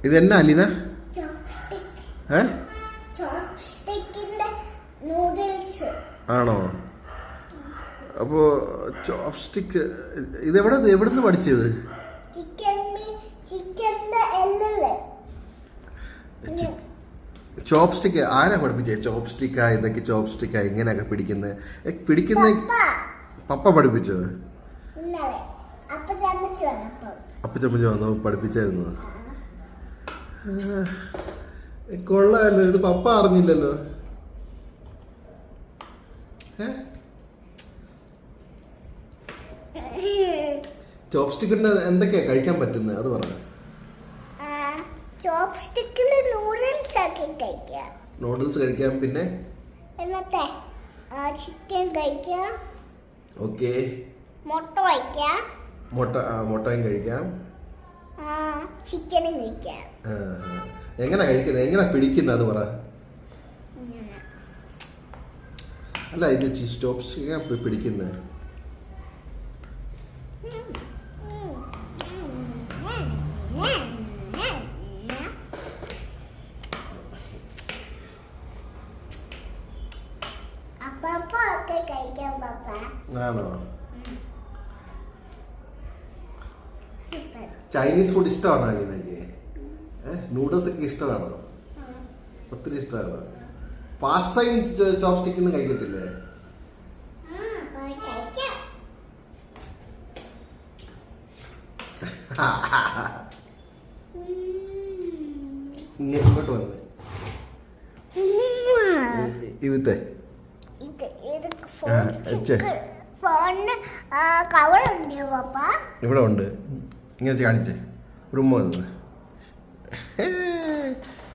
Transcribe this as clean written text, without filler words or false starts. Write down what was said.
ഇതെന്നാ അലീന? ആണോ? അപ്പോൾ ചോപ്സ്റ്റിക്ക് എവിടുന്ന് പഠിച്ചത്? ചോപ്സ്റ്റിക്ക് ആരാ പഠിപ്പിച്ചത്? ചോപ്സ്റ്റിക്കാ ഇതൊക്കെ ചോപ്സ്റ്റിക്കാ ഇങ്ങനെയൊക്കെ പിടിക്കുന്ന പപ്പ പഠിപ്പിച്ചത്? അപ്പച്ചമ്മച്ചി വന്നോ പഠിപ്പിച്ചായിരുന്നു? കൊള്ളാമല്ലോ, ഇത് പപ്പ അറിഞ്ഞില്ലല്ലോ. ചോപ്സ്റ്റിക്കിന്റെ എന്തൊക്കെയാ കഴിക്കാൻ പറ്റുന്നത് അത് പറഞ്ഞു. നൂഡിൽസ് കഴിക്കാം, പിന്നെ ചിക്കൻ കഴിക്കാം. ഓക്കെ. മുട്ടയും കഴിക്കാം, ചിക്കനും കഴിക്കാം. എങ്ങനെ കഴിക്കുന്നത്, എങ്ങനെ പിടിക്കുന്നത് അത് പറ. അല്ല ഇത് ചോപ്സ്റ്റിക്ക് പിടിക്കുന്നത് ആണോ? ചൈനീസ് ഫുഡ് ഇഷ്ടമാണോ അലീനയ്ക്ക്? നൂഡിൽസ് ഒക്കെ ഇഷ്ടമാണോ? ഒത്തിരി ഇഷ്ടമാണോ? പാസ്തയും ചോപ്സ്റ്റിക്കൊന്നും കഴിക്കത്തില്ലേ? ഇങ്ങോട്ട് വന്ന് ഇവിത്തെ ഇവിടെ ഉണ്ട്. ഇങ്ങനെ കാണിച്ചേ, ഒരു ഉമ്മ വന്നത്.